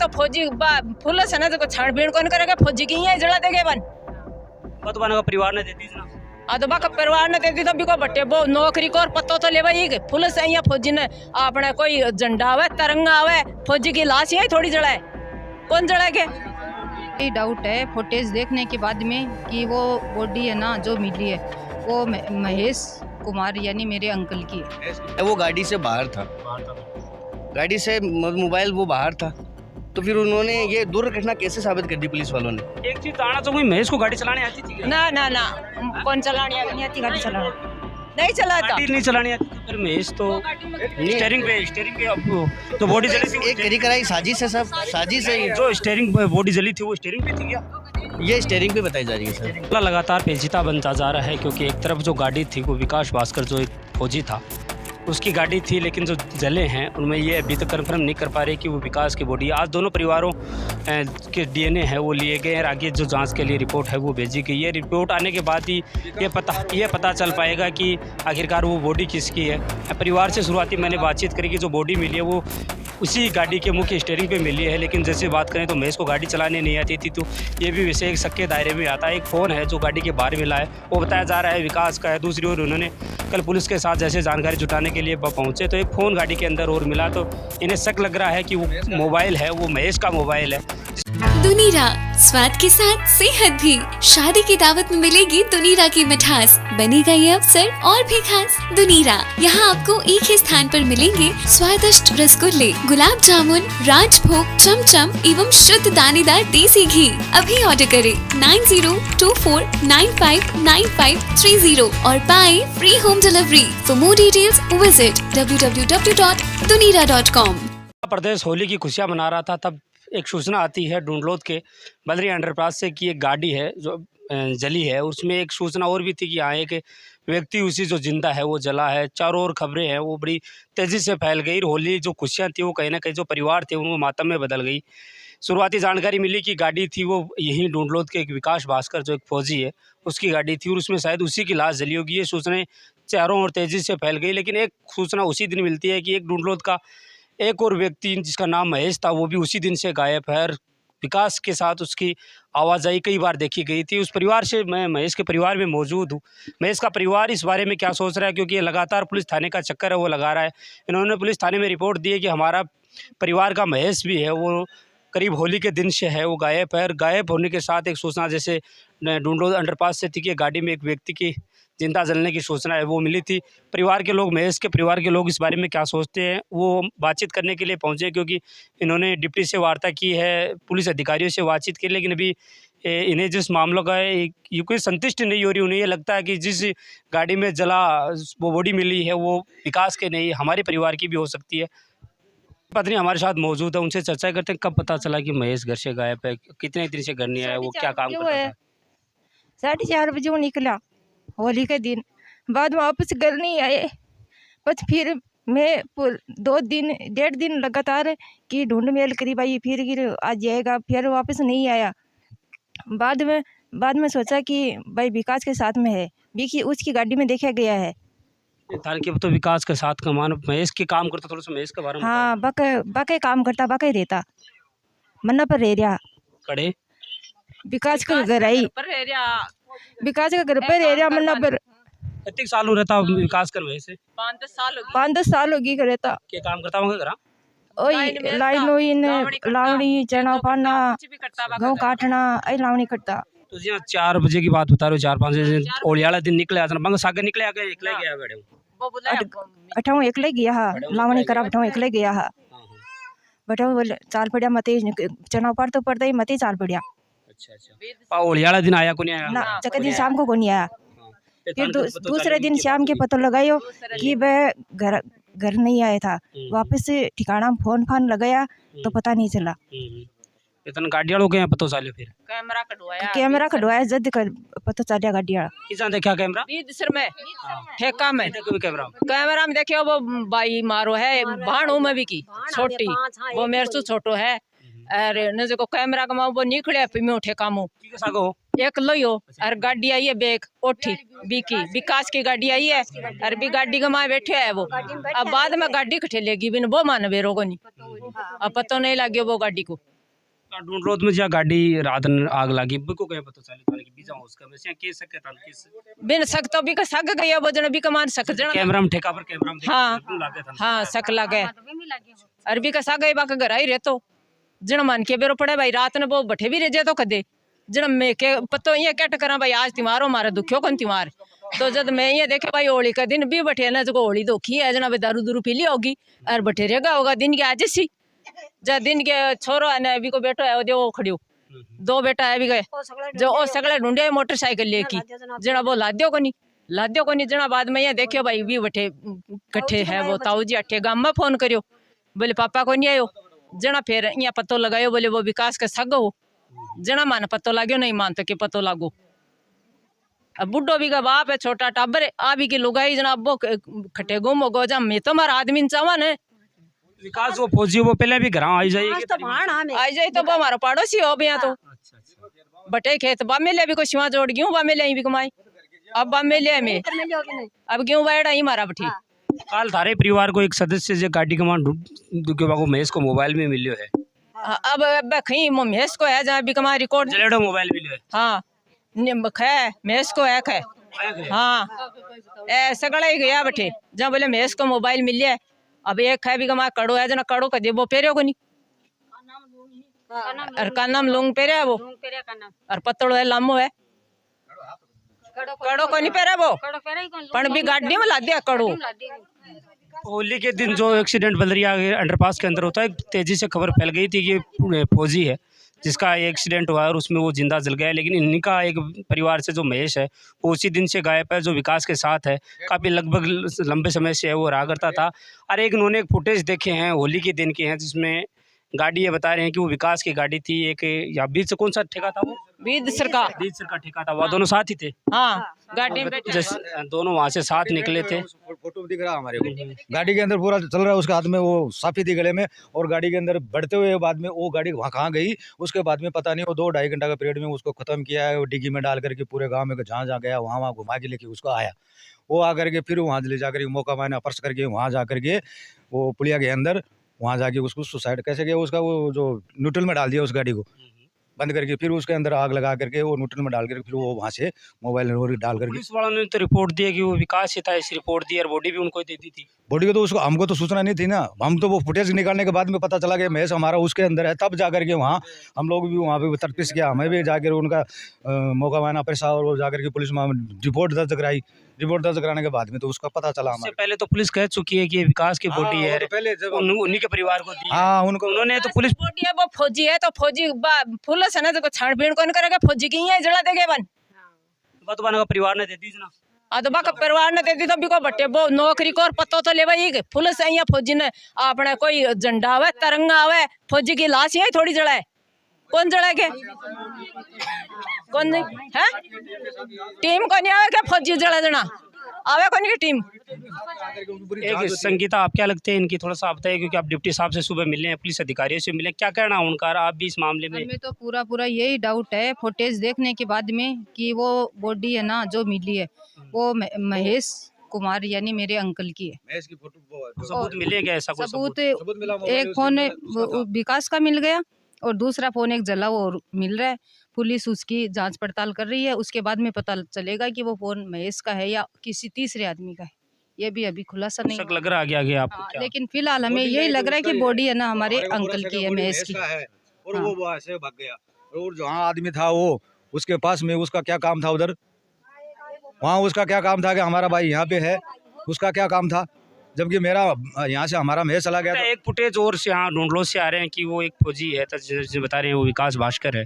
तो फौजी पुलिस है ना तो छानबीन कौन करेगा, फौजी की ही जला देगे बन का परिवार ने देती ना अदबा का परिवार ने देती तो बिको बट्टे वो नौकरी को और पत्तो तो ले भाई पुलिस है या फौजी ने अपने कोई झंडा आवे तिरंगा आवे फौजी की लाश यही थोड़ी जलाए, कौन जलाएगे। ये डाउट है फुटेज देखने के बाद में कि वो बॉडी है ना जो मिली है वो महेश कुमार यानी मेरे अंकल की है। वो गाड़ी से बाहर था, गाड़ी से मोबाइल वो बाहर था, तो फिर उन्होंने ये दुर्घटना कैसे साबित कर दी पुलिस वालों ने। एक चीज ताना तो कोई महेश को गाड़ी चलाने आती थी क्या? ना ना ना कौन चलाने नहीं आती गाड़ी चलाना, नहीं चलाता, गाड़ी नहीं चलानी आती थी, फिर महेश तो स्टीयरिंग पे अब तो बॉडी जली थी, एक करी कराई साजिश है सब, साजिश है। जो स्टीयरिंग पे बॉडी जली थी वो स्टीयरिंग पे थी क्या? ये स्टीयरिंग पे बताई जा रही है सर। मामला लगातार पेचीदा बनता जा रहा है क्योंकि एक तरफ जो गाड़ी थी वो विकास भास्कर जो एक फौजी था उसकी गाड़ी थी, लेकिन जो जले हैं उनमें ये अभी तक कंफर्म नहीं कर पा रहे कि वो विकास की बॉडी। आज दोनों परिवारों के डीएनए है वो लिए गए और आगे जो जांच के लिए रिपोर्ट है वो भेजी गई है। रिपोर्ट आने के बाद ही ये पता चल पाएगा कि आखिरकार वो बॉडी किसकी है। परिवार से शुरुआती मैंने बातचीत करी कि जो बॉडी मिली है वो उसी गाड़ी के मुख्य स्टीयरिंग पे मिली है, लेकिन जैसे बात करें तो महेश को गाड़ी चलाने नहीं आती थी, तो ये भी वैसे एक शक के दायरे में आता है। एक फ़ोन है जो गाड़ी के बाहर मिला है वो बताया जा रहा है विकास का है। दूसरी ओर उन्होंने कल पुलिस के साथ जैसे जानकारी जुटाने के लिए पहुंचे तो एक फ़ोन गाड़ी के अंदर और मिला, तो इन्हें शक लग रहा है कि वो मोबाइल है वो महेश का मोबाइल है। दुनीरा स्वाद के साथ सेहत भी, शादी की दावत में मिलेगी दुनीरा की मिठास, बनेगा ये अवसर और भी खास। दुनीरा यहाँ आपको एक ही स्थान पर मिलेंगे स्वादिष्ट रसगुल्ले, गुलाब जामुन, राजभोग, चमचम एवं शुद्ध दानेदार देसी घी। अभी ऑर्डर करें 9024959530 और पाए free home delivery. For more details visit www.dunira.com। प्रदेश होली की खुशियाँ मना रहा था तब एक सूचना आती है ढूंढलोद के बदरी अंडरपास से कि एक गाड़ी है जो जली है। उसमें एक सूचना और भी थी कि यहाँ एक व्यक्ति उसी जो जिंदा है वो जला है। चारों ओर खबरें हैं वो बड़ी तेज़ी से फैल गई। होली जो खुशियाँ थी वो कहीं ना कहीं जो परिवार थे उनको मातम में बदल गई। शुरुआती जानकारी मिली कि गाड़ी थी वो यहीं ढूंढलोद के एक विकास भास्कर जो एक फौजी है उसकी गाड़ी थी और उसमें शायद उसी की लाश जली होगी। ये सूचनाएँ चारों ओर तेज़ी से फैल गई, लेकिन एक सूचना उसी दिन मिलती है कि एक ढूंढलोद का एक और व्यक्ति जिसका नाम महेश था वो भी उसी दिन से गायब है। विकास के साथ उसकी आवाजाही कई बार देखी गई थी। उस परिवार से मैं महेश के परिवार में मौजूद हूँ। महेश का परिवार इस बारे में क्या सोच रहा है, क्योंकि ये लगातार पुलिस थाने का चक्कर है वो लगा रहा है। इन्होंने पुलिस थाने में रिपोर्ट दी है कि हमारा परिवार का महेश भी है वो करीब होली के दिन से है वो गायब है। और गायब होने के साथ एक सूचना जैसे ढूंढलोद अंडरपास से थी कि गाड़ी में एक व्यक्ति की जिंदा जलने की सूचना है वो मिली थी। परिवार के लोग, महेश के परिवार के लोग इस बारे में क्या सोचते हैं वो बातचीत करने के लिए पहुंचे, क्योंकि इन्होंने डिप्टी से वार्ता की है, पुलिस अधिकारियों से बातचीत की, लेकिन अभी इन्हें जिस मामलों का है ये कोई संतुष्ट नहीं हो रही। उन्हें ये लगता है कि जिस गाड़ी में जला वो बॉडी मिली है वो विकास के नहीं हमारे परिवार की भी हो सकती है। पत्नी हमारे साथ मौजूद है, उनसे चर्चा करते हैं कब पता चला कि महेश घर से गायब है, कितने दिन से घर नहीं आया, वो क्या काम करता था। 4:30 बजे वो निकला होली के दिन, बाद में वापस घर नहीं आए। बस फिर मैं 1.5 दिन लगातार कि ढूंढ मेल करी भाई, फिर आज जाएगा, फिर वापस नहीं आया। बाद में सोचा कि भाई विकास के साथ में है, विकी उसकी गाड़ी में देखा गया है। थाने के तो विकास के साथ का मान महेश के काम करता, थोड़ा सा महेश के बारे में हाँ बाके काम करता, बाके रहता मन्ना पर रह रहा। कड़े विकास का घर आई, विकास का घर पे रह रहा मन्ना पर। कितने साल हो रहता विकास कर महेश से? 5-10 साल होगी रहता। क्या काम करता होगा घर? ओई लाइन लावणी, चना पाना, गेहूं काटना, आई लावणी करता। तो जी 4 बजे की बात बता रहे हो, 4-5 बजे ओलियाला दिन निकले आता बंग सागे निकले आके एकले गया बेड़े अठाऊ एकले गया हा, लावणी करा अठाऊ एकले गया हा। बठाऊ बोले चाल पड़िया मते चना पार तो पड़ता ही मते चाल पड़िया। अच्छा ओलियाला दिन आया को नहीं आया ना, चके दिन शाम को नहीं आया। फिर दूसरे दिन शाम के पता लगायो कि वह घर नहीं आया था। वापस ठिकाना फोन लगाया तो पता नहीं चला। इतना गाड़ी वालों के पता चले, फिर कैमरा कढ़वाया जद कर पता चलिया गाड़ी वाला। किसान देखा कैमरा में ठेका में कैमरा में देखियो वो बाई मारो है भाणू में भी की छोटी वो मेरे से छोटो है। अरे न जो कैमरा का वो निकले पिमो ठेका मु एक लोयो और गाड़ी आई है बेग ओठी बीकी विकास की गाड़ी आई है और भी गाड़ी का माँ बैठे है वो। अब बाद में गाड़ी कठे लेगी बिन वो मान बेरो को नहीं, अब पता नहीं लगे वो गाड़ी को। ढूंढ में जहाँ गाड़ी रात न आग लगी बिको गए पता चले कि बीजा उसका में से के सके था किस बिन सक तो भी का सक गया वजन भी कमान सक जन कैमरा में ठेका पर कैमरा में हाँ लागे था हाँ सक लगे अरबी का सक गई बाका घर ही रहतो जन मन के बेरो पड़े भाई रात ने वो बठे भी रह जाए तो कदे जन मैं के पतो ये कट करा भाई आज तिमारो मारे दुखियो कौन तिमार तो जब मैं ये देखे भाई होली का दिन भी बठे ना जो होली दोखी है जना दारू दूरू पी ली होगी और बठे रहेगा होगा दिन के आज सी जब दिन के छोरो है ना अभी को बेटो है वो खड़ियो दो बेटा है अभी गए जो ओ सगले ढूंढे मोटरसाइकिल लेकी जना वो लाद्यो को नहीं जना बाद में ये देखियो भाई भी बठे कट्ठे है वो ताऊ जी अट्ठे गांव में फोन करियो बोले पापा को नहीं आयो जना फिर यहाँ पतो लगायो बोले वो विकास का सग हो जना मान पतो लाग्यो नहीं मान तो के पतो लागो अब बुढ़ो भी का बाप है छोटा टाबर आ भी की लुगाई जना अब खट्टे गुम हो गो जा मैं तो मारा आदमी चावा ने विकास वो फौजी वो पहले भी घर आई जाएगी आई जाए तो वो हमारा पड़ोसी हो भी यहाँ तो बटे खेत बा में ले भी को शिवा जोड़ गेहूं बा में ले भी कमाई अब बा में ले में अब गेहूं बैठ आई मारा बठी काल थारे परिवार को एक सदस्य जो गाड़ी कमान को महेश को मोबाइल में मिलियो है अब कहीं महेश को है जहाँ भी कमा रिकॉर्ड जलेडो मोबाइल मिलियो है हाँ है महेश को है हाँ ए सगड़ा ही गया बटे जहाँ बोले महेश को मोबाइल मिल लिया अब एक है भी कमा कड़ो है जना कड़ो का देबो पेरे को नहीं और का नाम लूंग पेरे है वो और पतड़ो है लामो है कड़ो को नहीं पेरे वो पण भी गाड़ी में ला दिया कड़ो होली के दिन जो एक्सीडेंट बलरिया अंडरपास के अंदर होता है तेजी से खबर फैल गई थी कि फौजी है जिसका एक्सीडेंट हुआ है और उसमें वो जिंदा जल गया है, लेकिन इन्हीं का एक परिवार से जो महेश है वो उसी दिन से गायब है, जो विकास के साथ है काफ़ी लगभग लंबे समय से है वो रहा करता था। और एक उन्होंने एक फुटेज देखे हैं होली के दिन के हैं जिसमें गाड़ी ये बता रहे हैं कि वो विकास की गाड़ी थी एक या बीच से कौन सा ठेका था वो बीच सरकार ठेका था वो दोनों साथ ही थे हाँ गाड़ी में दोनों वहाँ से साथ निकले थे। फोटो दिख रहा हमारे को गाड़ी के अंदर पूरा चल रहा है उसके हाथ में वो साफी थी गले में और गाड़ी के अंदर बढ़ते हुए बाद में वो गाड़ी वहाँ कहाँ गई उसके बाद में पता नहीं वो 2-2.5 घंटा का पीरियड में उसको खत्म किया है। वो डिग्गी में डाल करके पूरे गाँव में जहाँ जहाँ गया वहाँ घुमा के लेके उसको आया वो आकर के फिर वहाँ ले जाकर मौका मैंने अपर्स करके वहाँ जा करके वो पुलिया के अंदर वहाँ जाके उसको सुसाइड कैसे किया उसका वो जो न्यूट्रल में डाल दिया उस गाड़ी को बंद करके फिर उसके अंदर आग लगा करके वो न्यूट्रल में डाल करके फिर वो वहाँ से मोबाइल डाल करके पुलिस वालों ने तो रिपोर्ट दी है कि वो विकास ही था, ऐसी रिपोर्ट दी और बॉडी भी उनको दे दी थी। बॉडी को तो उसको हमको तो सूचना नहीं थी ना, हम तो वो फुटेज निकालने के बाद में पता चला कि महेश हमारा उसके अंदर है, तब जाकर के वहाँ हम लोग भी वहाँ पे तफ्तीश किया, हमें भी जाकर उनका मौका माना पैसा और वो जाकर के पुलिस में रिपोर्ट दर्ज कराई। रिपोर्ट दर्ज कराने के बाद में तो उसका पता चला हमारे पहले तो पुलिस कह चुकी है कि ये विकास की बॉडी है, पहले उन्हीं के परिवार को दी। हाँ उनको उन्होंने तो पुलिस बॉडी है वो फौजी है तो फौजी पुलिस है ना तो छानबीन कौन करेगा फौजी की है जला देगे बन बतवाना का परिवार ने दे दी ना अदबा का परिवार ने दे दी तो बिको बट्टे वो नौकरी को और पतो तो ले भाई पुलिस है या फौजी ने अपने कोई झंडा आवे तिरंगा आवे फौजी की लाश यही थोड़ी जला है कौन जला के कौन नहीं है टीम को नहीं आवे क्या फौजी जला देना आवे कौन की टीम। एक संगीता आप क्या लगते हैं इनकी थोड़ा सा आप बताइए क्योंकि आप डिप्टी साहब से सुबह मिले हैं, पुलिस अधिकारियों से मिले, क्या कहना है उनका आप भी इस मामले में? हमें तो पूरा यही डाउट है फुटेज देखने के बाद में कि वो बॉडी है ना जो मिली है वो महेश कुमार यानी मेरे अंकल की है। महेश की फोटो सबूत मिले क्या? ऐसा कोई सबूत एक फोन विकास का मिल गया और दूसरा फोन एक जला वो मिल रहा है। पुलिस उसकी जांच पड़ताल कर रही है, उसके बाद में पता चलेगा कि वो फोन महेश का है या किसी तीसरे आदमी का है, ये भी अभी खुलासा नहीं लग रहा है आपको क्या? लेकिन फिलहाल हमें यही लग रहा है कि बॉडी है ना हमारे अंकल की है महेश की और वो वहाँ से भाग गया और जहाँ आदमी था वो उसके पास में उसका क्या काम था उधर, वहाँ उसका क्या काम था कि हमारा भाई यहाँ पे है, उसका क्या काम था, जबकि मेरा यहाँ से हमारा महेश चला गया। एक फुटेज और से यहाँ ढूंढलो से आ रहे हैं कि वो एक फौजी है जो बता रहे हैं वो विकास भास्कर है,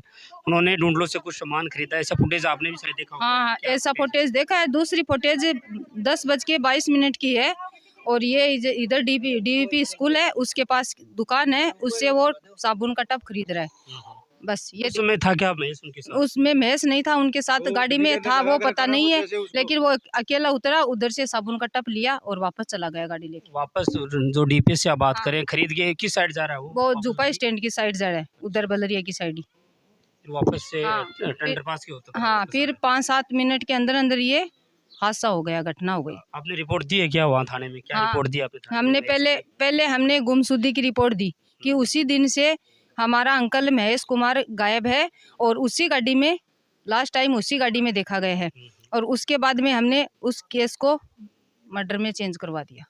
उन्होंने ढूंढलो से कुछ सामान खरीदा, ऐसा फुटेज आपने भी शायद देखा होगा। हाँ ऐसा फुटेज देखा है। दूसरी फुटेज 10:22 की है और ये इधर डीवीपी स्कूल है उसके पास दुकान है, उससे वो साबुन का टब खरीद रहा है बस। ये उसमें था क्या महेश उनके साथ? उसमें महेश नहीं था, उनके साथ गाड़ी में था वो पता नहीं है, लेकिन वो अकेला उतरा उधर से साबुन का टब लिया और वापस चला गया गाड़ी लेके। वापस जो डीपी से आप बात करें खरीद के किस साइड जा रहा है वो जुपा स्टैंड की साइड जा रहा है, उधर बलरिया की साइड ही वापस से हाँ, अंडरपास के होता। हाँ फिर 5-7 मिनट के अंदर अंदर ये हादसा हो गया, घटना हो गई। आपने रिपोर्ट दी है क्या वहाँ थाने में? क्या हाँ, रिपोर्ट दी आपने? हमने पहले हमने गुमशुदगी की रिपोर्ट दी कि उसी दिन से हमारा अंकल महेश कुमार गायब है और उसी गाड़ी में लास्ट टाइम उसी गाड़ी में देखा गया है और उसके बाद में हमने उस केस को मर्डर में चेंज करवा दिया।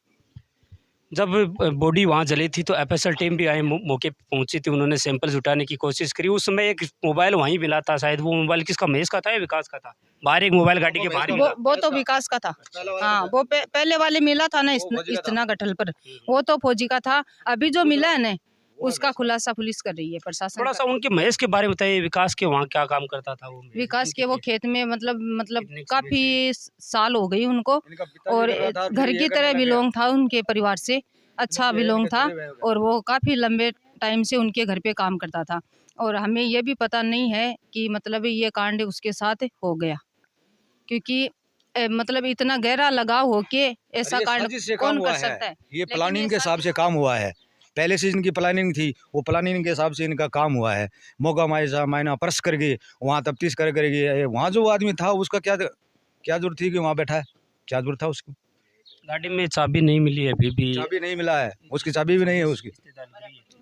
जब बॉडी वहाँ जली थी तो एफएसएल टीम भी आए, मौके पे पहुंची थी, उन्होंने सैंपल्स उठाने की कोशिश करी। उस समय एक मोबाइल वहीं मिला था, शायद वो मोबाइल किसका, महेश का था या विकास का था? बाहर एक मोबाइल गाड़ी के बाहर मिला। वो तो विकास का था। हाँ, वो पहले वाले मिला था ना इतना गठल पर, वो तो फौजी का था। अभी जो मिला है ना उसका खुलासा पुलिस कर रही है, प्रशासन। थोड़ा सा उनके महेश के बारे में बताइए, विकास के वहाँ क्या काम करता था वो? विकास के वो खेत में मतलब काफी साल हो गई उनको और घर की तरह बिलोंग था उनके परिवार से, अच्छा बिलोंग था और वो काफी लंबे टाइम से उनके घर पे काम करता था और हमें ये भी पता नहीं है कि मतलब ये कांड उसके साथ हो गया, क्योंकि मतलब इतना गहरा लगाव हो के ऐसा कांड कौन कर सकता है? ये प्लानिंग के हिसाब से काम हुआ है, पहले से इनकी प्लानिंग थी, वो प्लानिंग के हिसाब से इनका काम हुआ है। मौका मायना परस करके वहाँ तफ्तीश करके वहाँ जो आदमी था उसका क्या जरूरत थी कि वहाँ बैठा है, क्या जरूरत था उसकी? गाड़ी में चाबी नहीं मिली है, अभी भी चाबी नहीं मिला है, उसकी चाबी भी नहीं है उसकी।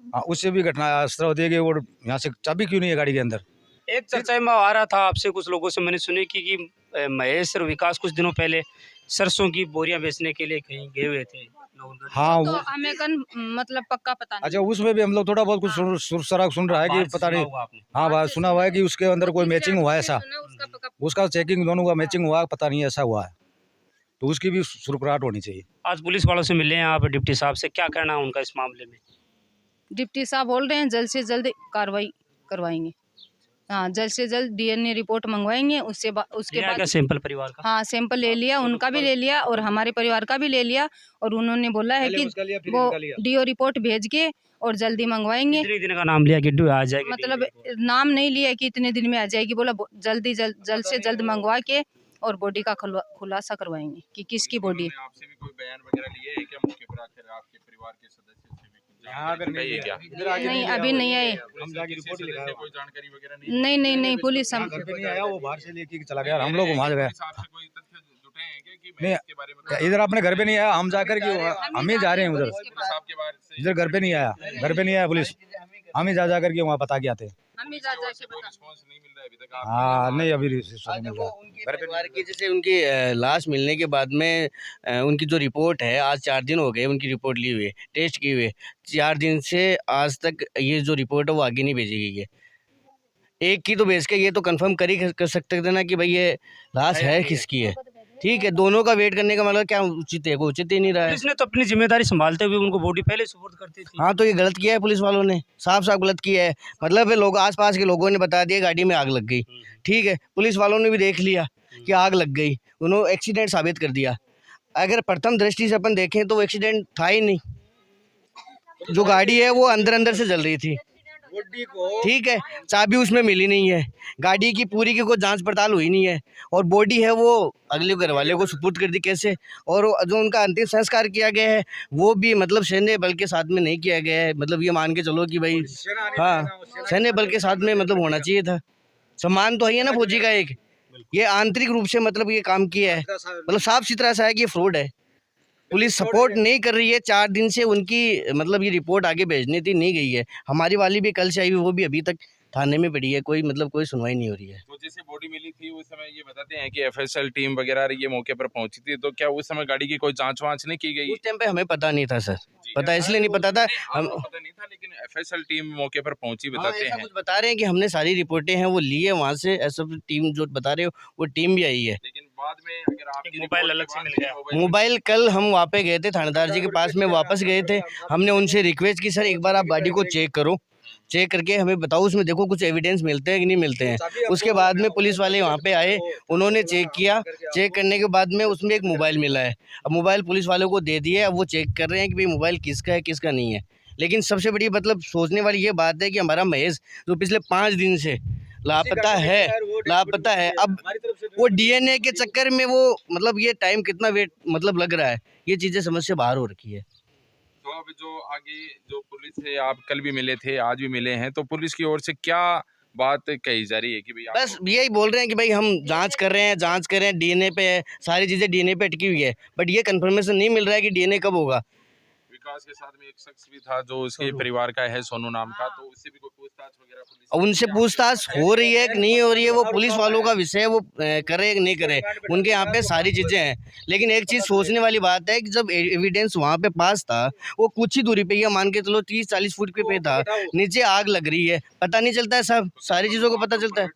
हाँ, उससे भी घटना अस्त्र देगी और यहाँ से चाबी क्यों नहीं है गाड़ी के अंदर? एक चर्चा में आ रहा था आपसे, कुछ लोगों से मैंने सुनी कि महेश और विकास कुछ दिनों पहले सरसों की बोरियां बेचने के लिए कहीं गए हुए थे। हाँ तो हमें मतलब पक्का पता नहीं। अच्छा, उसमें भी हम लोग थोड़ा बहुत कुछ सुर सुन रहा है कि पता नहीं। हाँ, बात सुना हुआ है कि उसके अंदर कोई मैचिंग हुआ है, ऐसा उसका चेकिंग दोनों का मैचिंग हुआ, पता नहीं ऐसा हुआ है, तो उसकी भी सुरकुराहट होनी चाहिए। आज पुलिस वालों से मिले हैं आप, डिप्टी साहब से, क्या कहना है उनका इस मामले में? डिप्टी साहब बोल रहे हैं जल्द से जल्द कार्रवाई करवाएंगे। हाँ, जल्द से जल्द डीएनए रिपोर्ट मंगवाएंगे, उसके बाद सैंपल परिवार का। हाँ, सैंपल ले लिया, उनका भी ले लिया और हमारे परिवार का भी ले लिया और उन्होंने बोला है कि वो डीओ रिपोर्ट भेज के और जल्दी मंगवाएंगे। कितने दिन का नाम लिया कि आ जाएगी? मतलब नाम नहीं लिया कि इतने दिन में आ जाएगी, बोला जल्द से जल्द मंगवा के और बॉडी का खुलासा करवाएंगे कि किसकी बॉडी है। आपसे भी कोई बयान वगैरह लिए है क्या मौके पर आकर आपके परिवार के सदस्य से भी कुछ जानकारी है क्या? नहीं, अभी नहीं आए। हम जाके रिपोर्ट लिखा, कोई जानकारी वगैरह नहीं, पुलिस हम घर पे नहीं आया, वो बाहर से लेके चला गया, हम लोग वहाँ गए। कोई तथ्य जुटे हैं क्या कि मैं इसके बारे में? इधर अपने घर पे नहीं आया, हम जाकर के हम ही जा रहे हैं उधर, इधर घर पे नहीं आया पुलिस, हम ही जा करके वहाँ पता के आते हैं। रिस्पॉन्स नहीं मिल रहा है अभी तक? हाँ, नहीं, अभी रिस्पॉन्स नहीं मिल रहा। परिवार की जैसे उनकी लाश मिलने के बाद में उनकी जो रिपोर्ट है, आज 4 दिन हो गए उनकी रिपोर्ट ली हुई है, टेस्ट की हुई है, 4 दिन से आज तक ये जो रिपोर्ट है वो आगे नहीं भेजी गई है। एक की तो भेज के ये तो कंफर्म कर सकते थे ना कि भाई ये लाश है किसकी है, ठीक है। दोनों का वेट करने का मतलब क्या उचित है? वो उचित ही नहीं रहा है। पुलिस ने तो अपनी जिम्मेदारी संभालते हुए उनको बॉडी पहले सुपुर्द करती थी। हाँ, तो ये गलत किया है पुलिस वालों ने, साफ गलत किया है। मतलब लोग आसपास के लोगों ने बता दिया गाड़ी में आग लग गई, ठीक है, पुलिस वालों ने भी देख लिया कि आग लग गई, उन्होंने एक्सीडेंट साबित कर दिया। अगर प्रथम दृष्टि से अपन देखें तो वो एक्सीडेंट था ही नहीं, जो गाड़ी है वो अंदर से जल रही थी, ठीक है, चाबी उसमें मिली नहीं है, गाड़ी की पूरी की कोई जांच पड़ताल हुई नहीं है और बॉडी है वो अगले घर वाले को सुपुर्द कर दी कैसे? और जो उनका अंतिम संस्कार किया गया है वो भी मतलब सैन्य बल के साथ में नहीं किया गया है। मतलब ये मान के चलो कि भाई हाँ, सैन्य बल के साथ में मतलब होना चाहिए था, सम्मान तो है ना फौजी का एक। ये आंतरिक रूप से मतलब ये काम किया है, मतलब साफ सुथरा सा है कि ये फ्रॉड है। पुलिस सपोर्ट नहीं कर रही है, 4 दिन से उनकी मतलब ये रिपोर्ट आगे भेजनी थी, नहीं गई है। हमारी वाली भी कल से आई हुई, वो भी अभी तक थाने में पड़ी है, कोई मतलब कोई सुनवाई नहीं हो रही है। तो जैसे बॉडी मिली थी उस समय ये बताते हैं कि एफएसएल टीम वगैरह ये मौके पर पहुंची थी, तो क्या उस समय गाड़ी की कोई जांच वांच नहीं की गई? उस टाइम पे हमें पता नहीं था सर, पता इसलिए नहीं पता था, हम पता नहीं था, लेकिन एफएसएल टीम मौके पर पहुंची बताते ऐसा हैं। कुछ बता रहे हैं कि हमने सारी रिपोर्टें हैं वो ली है वहाँ से, ऐसा टीम जो बता रहे हो वो टीम भी आई है। लेकिन बाद में अगर आपकी मोबाइल अलग से मिल गया। मोबाइल कल हम वहाँ पे गए थे, थानेदार जी के पास में वापस गए थे, हमने उनसे रिक्वेस्ट की सर एक बार आप गाड़ी को चेक करो, चेक करके हमें बताओ उसमें देखो कुछ एविडेंस मिलते हैं कि नहीं मिलते हैं। उसके बाद में पुलिस वाले वहाँ पे आए, उन्होंने चेक किया, चेक करने के बाद में उसमें एक मोबाइल मिला है। अब मोबाइल पुलिस वालों को दे दिया, अब वो चेक कर रहे हैं कि भाई मोबाइल किसका है किसका नहीं है। लेकिन सबसे बड़ी मतलब सोचने वाली ये बात है कि हमारा महेश जो पिछले 5 दिन से लापता है, अब वो डीएनए के चक्कर में वो मतलब ये टाइम कितना वेट मतलब लग रहा है, ये चीज़ें समझ से बाहर हो रखी है। तो अब जो आगे जो पुलिस है, आप कल भी मिले थे आज भी मिले हैं, तो पुलिस की ओर से क्या बात कही जा रही है कि भाई बस यही बोल रहे हैं कि भाई हम जांच कर रहे हैं, डीएनए पे है, सारी चीज़ें डीएनए पे अटकी हुई है, बट ये कंफर्मेशन नहीं मिल रहा है कि डीएनए कब होगा। विकास के साथ में एक शख्स भी था जो उसके परिवार का है, सोनू नाम का, तो उससे भी कोई पूछताछ वगैरह पुलिस अब उनसे पूछताछ हो रही है कि नहीं हो रही है, वो पुलिस वालों का विषय है, वो करे कि नहीं करे, उनके यहाँ पे सारी चीज़ें हैं। लेकिन एक चीज़ सोचने वाली बात है कि जब एविडेंस वहाँ पे पास था, वो कुछ ही दूरी पे, ये मान के चलो 30-40 फुट पे था, नीचे आग लग रही है, पता नहीं चलता है, सब सारी चीज़ों को पता चलता है।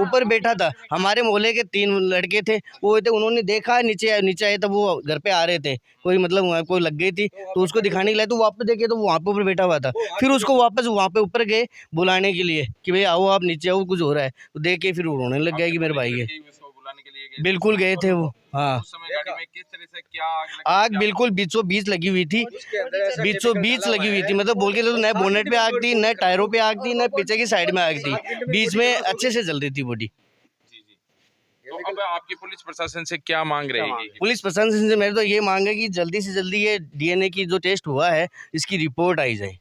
ऊपर बैठा था, हमारे मोहल्ले के 3 लड़के थे, वो थे, उन्होंने देखा नीचे आए तब वो घर पे आ रहे थे, कोई मतलब वहाँ कोई लग गई थी तो उसको दिखाने के लिए, तो वापस देखे तो वो वहाँ पे ऊपर बैठा हुआ था। फिर उसको वापस वहाँ पे ऊपर गए बुलाने के लिए कि भाई आओ आप नीचे आओ, कुछ हो रहा है, तो देख के फिर रोने लग गया कि मेरे भाई है। बुलाने के लिए गए थे? बिल्कुल गए थे वो, हाँ। उस समय गाड़ी में किस तरह से क्या आग लगी? आग बिल्कुल बीचों बीच लगी हुई थी, बीचों बीच लगी हुई थी, मतलब बोल के तो न बोनेट पे आग थी, न टायरों पे आग थी, न पीछे की साइड में आग थी, बीच में अच्छे से जल रही थी बॉडी। जी जी। तो अब आपकी पुलिस प्रशासन से क्या मांग रहेगी? पुलिस प्रशासन से मेरी तो ये मांग है कि जल्दी से जल्दी ये डीएनए की जो टेस्ट हुआ है इसकी रिपोर्ट आई जाए।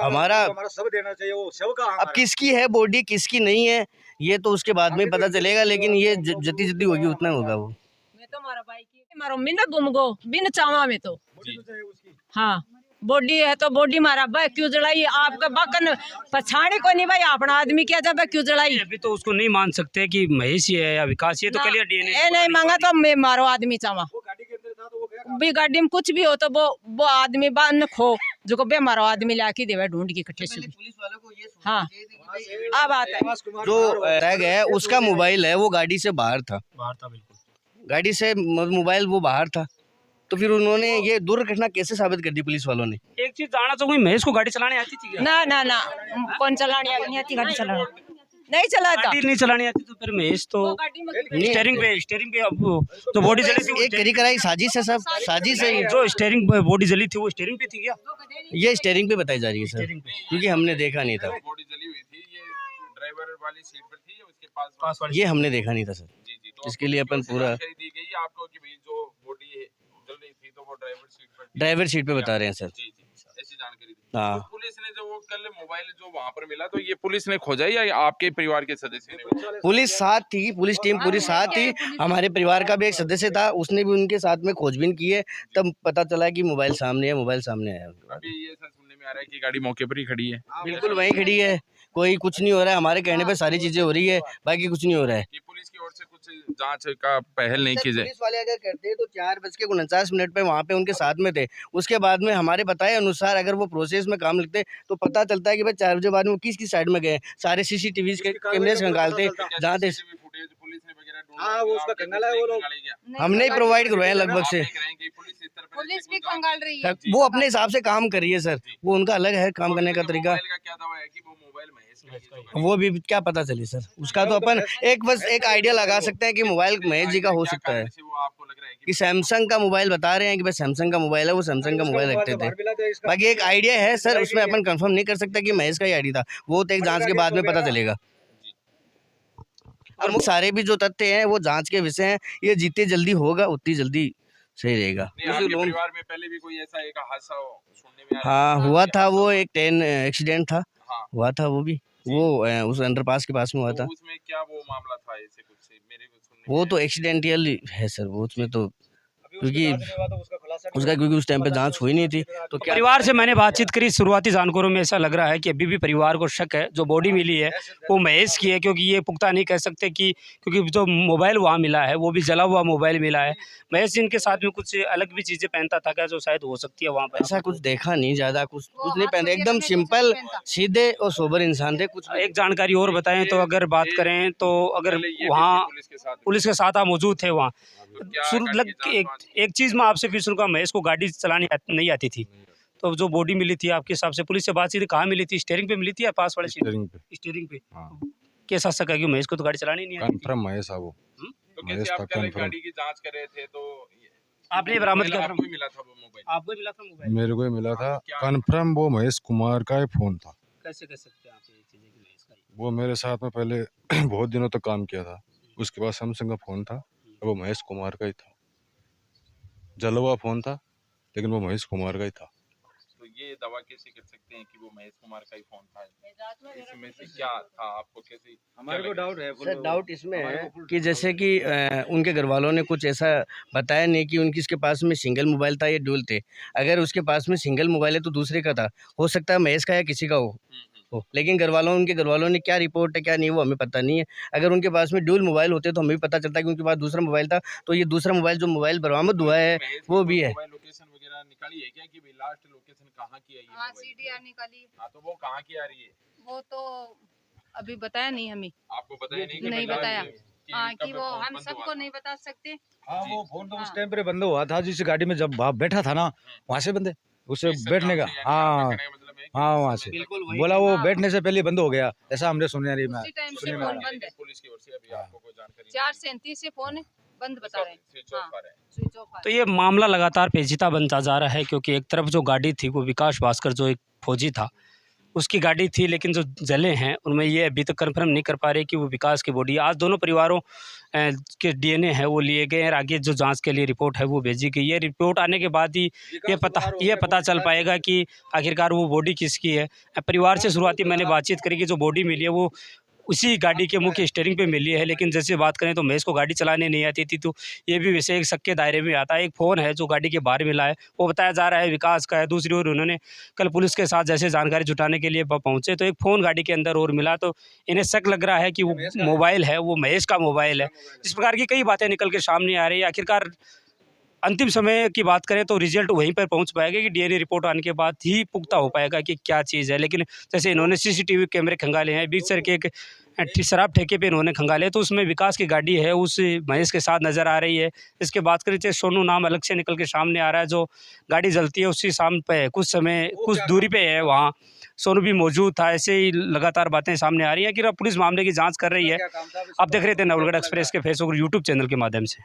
हमारा सब देना चाहिए, वो शव का अब किसकी है बॉडी किसकी नहीं है ये तो उसके बाद में पता चलेगा, लेकिन ये जितनी जल्दी होगी उतना होगा। वो मैं तो मारा भाई की मारो मिन गुम गो बिन चावा में तो हाँ बॉडी है तो बॉडी मारा भाई क्यों जलाई आपका बकन पछाड़ी को नहीं भाई अपना आदमी क्या जब क्यों जलाई। अभी तो उसको नहीं मान सकते कि महेश ही है या विकास ही है, तो कलियर डीएनए ए नहीं मांगा तो मैं मारो आदमी चावा भी गाड़ी में कुछ भी हो तो वो आदमी बन खो जो बे मारो आदमी लाके देवे ढूंढ के इकट्ठे से। हाँ अब बात है जो रह गया उसका मोबाइल है वो गाड़ी से बाहर था, बिल्कुल गाड़ी से मोबाइल वो बाहर था, तो फिर उन्होंने ये दुर्घटना कैसे साबित कर दी पुलिस वालों ने। एक चीज जानना चाहूंगी, महेश को गाड़ी चलाने आती थी क्या? ना कौन चलाने नहीं आती गाड़ी चलाना नहीं चलाता गाड़ी नहीं चलानी आती तो फिर महेश तो स्टीयरिंग पे अब जो बॉडी जली थी एक करी कराई साजिश है, सब साजिश है। जो स्टीयरिंग पे बॉडी जली थी वो स्टीयरिंग पे थी क्या? ये स्टीयरिंग पे बताई जा रही है सर, क्योंकि हमने देखा नहीं था। बॉडी जली हुई थी, ये ड्राइवर वाली सीट पर थी या उसके पास वाली? ये हमने देखा नहीं था सर, जी जी। तो इसके लिए अपन पूरा जानकारी दी गई आपको कि भाई जो बॉडी जल रही थी तो वो ड्राइवर सीट पे बता रहे हैं सर। जी जी ऐसी जानकारी दी। हाँ। तो पुलिस ने जो वो कल मोबाइल जो वहाँ पर मिला तो ये पुलिस ने खोजा या आपके परिवार के सदस्य ने? पुलिस साथ थी, पुलिस टीम पूरी साथ थी, हमारे परिवार का भी एक सदस्य था, उसने भी उनके साथ में खोजबीन की है, तब पता चला कि मोबाइल सामने है, मोबाइल सामने आया। अभी ये सर सुनने में आ रहा है कि गाड़ी मौके पर ही खड़ी है। बिल्कुल वहीं खड़ी है, कोई कुछ नहीं हो रहा है, हमारे कहने पे सारी चीजें हो रही है, बाकी कुछ नहीं हो रहा है। कि पुलिस की ओर से कुछ जांच का पहल नहीं की जाए? पुलिस वाले अगर करते तो 4:49 पे वहाँ पे उनके साथ में थे, उसके बाद में हमारे बताए अनुसार अगर वो प्रोसेस में काम लिखते तो पता चलता है कि भाई 4 बजे बाद में वो किस साइड में गए, सारे सीसीटीवी के कैमरे से निकालते जहाँ थे। पुलिस ने वगैरह हाँ, वो उसका कंगाल है, वो लोग हमने ही प्रोवाइड करवाया लगभग से, पुलिस भी कंगाल रही है। वो अपने हिसाब से काम कर रही है सर, वो उनका अलग है काम करने का तरीका। क्या दावा है कि वो मोबाइल महेश का है? वो भी क्या पता चले सर, उसका तो अपन बस एक आइडिया लगा सकते हैं कि मोबाइल महेश जी का हो सकता है, वो आपको लग रहा है कि सैमसंग का मोबाइल बता रहे हैं कि भाई सैमसंग का मोबाइल है, वो सैमसंग का मोबाइल रखते थे। बाकी एक आइडिया है सर, उसमें अपन कंफर्म नहीं कर सकते कि महेश का ही आइडिया था, वो तो एक जांच के बाद में पता चलेगा। और वो सारे भी जो तथ्य हैं वो जांच के विषय हैं, ये जितनी जल्दी होगा उतनी जल्दी सही रहेगा। परिवार में पहले भी कोई ऐसा एक हादसा सुनने में आ रहा हाँ हुआ था, वो एक ट्रेन एक्सीडेंट था, हाँ। हुआ था वो भी, वो उस अंडरपास के पास में हुआ था। तो उसमें क्या वो मामला था ऐसे कुछ मेरे को सुनने वो में तो एक्सीडेंटल है सर, वो उसमें तो क्योंकि उस टाइम पे जांच हुई नहीं थी तो क्या। परिवार से मैंने बातचीत करी, शुरुआती जानकारों में ऐसा लग रहा है कि अभी भी परिवार को शक है जो बॉडी मिली है वो महेश की है, क्योंकि ये पुख्ता नहीं कह सकते कि क्योंकि जो मोबाइल वहाँ मिला है वो भी जला हुआ मोबाइल मिला है। महेश इनके साथ में कुछ अलग भी चीज़ें पहनता था क्या जो शायद हो सकती है वहाँ पर? ऐसा कुछ देखा नहीं, ज्यादा कुछ नहीं पहनते, एकदम सिंपल सीधे और सोबर इंसान थे। कुछ एक जानकारी और बताएं तो अगर बात करें तो अगर वहाँ पुलिस के साथ आप मौजूद थे वहाँ शुरू लग एक चीज़ मैं आपसे फिर सुनूंगा, महेश को गाड़ी चलानी नहीं आती थी, तो जो बॉडी मिली थी आपके हिसाब से पुलिस से बातचीत कहाँ मिली थी? स्टीयरिंग पे मिली थी या पास वाले स्टीयरिंग पे? हाँ। कैसा सका कि महेश को तो गाड़ी चलानी नहीं आती? कंफर्म महेश है वो। तो कैसे आप कल गाड़ी की जांच कर रहे थे तो आपने बरामद किया? आपको ही मिला था वो मोबाइल? आपको मिला था मोबाइल? मेरे को ही मिला था, कंफर्म वो महेश कुमार का ही फोन था। कैसे कह सकते हैं आप ये चीजें कि महेश का ही? वो मेरे साथ में पहले बहुत दिनों तक काम किया था, उसके बाद सैमसंग का फोन था, वो महेश कुमार का ही था, जला हुआ फोन था लेकिन वो महेश कुमार का ही था। तो ये दावा कैसे कर सकते हैं कि वो महेश कुमार का ही फोन था? इसमें से क्या था, आपको कैसे? हमारे को डाउट है सर डाउट इसमें है कि जैसे कि उनके घर वालों ने कुछ ऐसा बताया नहीं कि उनकी इसके पास में सिंगल मोबाइल था या ड्यूल थे। अगर उसके पास में सिंगल मोबाइल है तो दूसरे का था, हो सकता है महेश का या किसी का हो। लेकिन उनके घर वालों ने क्या रिपोर्ट है क्या नहीं वो हमें पता नहीं है। अगर उनके पास में ड्यूल मोबाइल होते तो हमें भी पता चलता कि उनके पास दूसरा मोबाइल था, तो ये दूसरा मोबाइल जो मोबाइल बरामद हुआ है वो भी है। लोकेशन वगैरह निकाली है क्या कि भाई लास्ट लोकेशन कहाँ की है ये? हाँ सीडीआर निकाली। हाँ, तो वो कहाँ की आ रही है? वो तो अभी बताया नहीं हमें। आपको बताया नहीं? नहीं मतलब बताया। कि हाँ कब कि वो फोन हम बंद सबको हुआ था? नहीं बता सकते। हाँ वो फोन तो उस हाँ। टाइम पे बंद हुआ था, जिस गाड़ी में जब बाप बैठा था ना वहाँ से बंद है, उससे इस बैठने का। सरकार से यानी आपका हाँ कहने का मतलब है कि हाँ इस वहाँ समय से तक बोला वो हाँ। बैठने से पहले बंद हो गया, ऐसा हमने सुनने रही उसी टाइम से सुनी फोन मैंने। बंद है। पुलिस की ओर से अभी आपको कोई जानकारी 4:37 से फोन बंद बता रहे हैं। स्विच ऑफ हाँ आ रहे हैं। स्विच ऑफ आ तो रहा ये मामला लगातार पेचीदा बनता जा रहा है, क्योंकि एक तरफ जो गाड़ी थी वो विकास भास्कर जो एक फौजी था उसकी गाड़ी थी, लेकिन जो जले हैं उनमें ये अभी तक कंफर्म नहीं कर पा रहे कि वो विकास की बॉडी। आज दोनों परिवारों के डीएनए है वो लिए गए और आगे जो जांच के लिए रिपोर्ट है वो भेजी गई है। रिपोर्ट आने के बाद ही ये पता चल पाएगा कि आखिरकार वो बॉडी किसकी है। परिवार से शुरुआती मैंने बातचीत करी कि जो बॉडी मिली है वो उसी गाड़ी के मुख्य स्टीयरिंग पे मिली है, लेकिन जैसे बात करें तो महेश को गाड़ी चलाने नहीं आती थी, तो ये भी वैसे एक शक के दायरे में आता है। एक फ़ोन है जो गाड़ी के बाहर मिला है, वो बताया जा रहा है विकास का है। दूसरी ओर उन्होंने कल पुलिस के साथ जैसे जानकारी जुटाने के लिए पहुंचे तो एक फ़ोन गाड़ी के अंदर और मिला, तो इन्हें शक लग रहा है कि वो मोबाइल है वो महेश का मोबाइल है। इस प्रकार की कई बातें निकल के सामने आ रही है। आखिरकार अंतिम समय की बात करें तो रिजल्ट वहीं पर पहुंच पाएगा कि डीएनए रिपोर्ट आने के बाद ही पुख्ता हो पाएगा कि क्या चीज़ है। लेकिन जैसे इन्होंने सीसीटीवी कैमरे खंगाले हैं, बीच सर के एक शराब ठेके पे इन्होंने खंगाले, तो उसमें विकास की गाड़ी है उस महेश के साथ नज़र आ रही है। इसके बात करें तो सोनू नाम अलग से निकल के सामने आ रहा है, जो गाड़ी जलती है उसी शाम पे कुछ दूरी पे है, वहाँ सोनू भी मौजूद था। ऐसे ही लगातार बातें सामने आ रही हैं कि पुलिस मामले की जाँच कर रही है। आप देख रहे थे नवलगढ़ एक्सप्रेस के फेसबुक और यूट्यूब चैनल के माध्यम से।